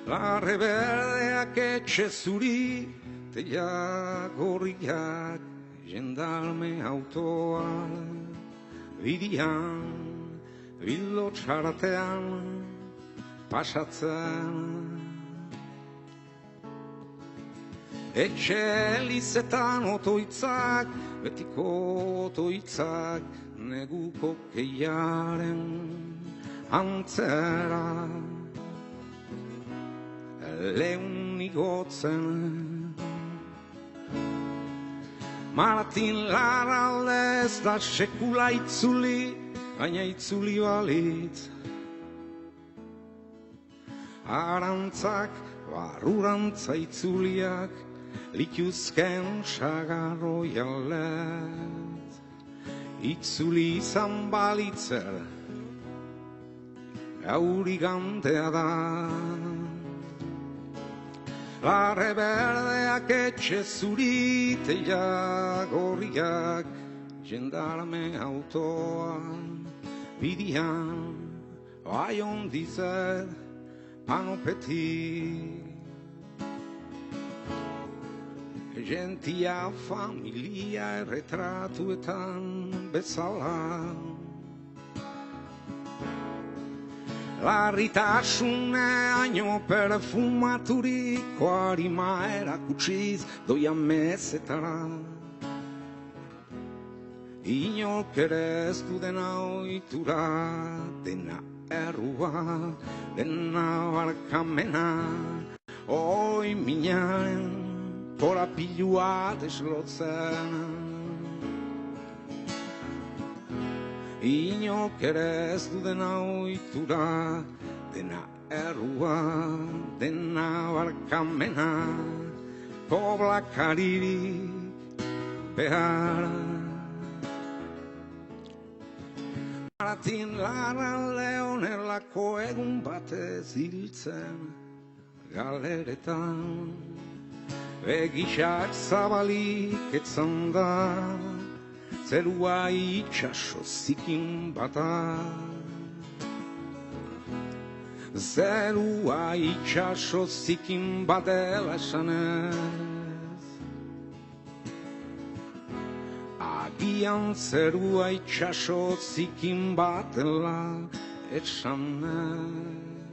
Larre berdeak etxe zuri, teia gorriak, jendarme autoa, bidian, bilo txaratean, pasatzen. Etxe elizetan otoitzak, betiko otoitzak, neguko keiaren antzera. Lehun igotzen Martin Larralde ez da sekula itzuli, baina itzuli balitz. Arantzak, barrurantza itzuliak, lituzken sagarroi alet. Itzuli izan balitzer, gauri gantea da. Larre berdeak etxe zuri, teia gorriak, jendarme autoan, bidian, bai ondizer, panopetik. Gentia familia erretratuetan bezala. Larritasune perfumaturiko arima erakutsiz doia mezetara. Inork ere ez du dena ohitura, dena errua, dena barkamena. Oi minaren korapilua deslotzen. Inork ere ez du dena ohitura, dena errua, dena barkamena, koblakaririk behar. Martin Larralde honelako egun batez hiltzen galeretan, begixak zabalik etzan da, zerua itxaso zikin bata. Zerua itxaso zikin badela esanez, agian zerua itxaso zikin batela esanez.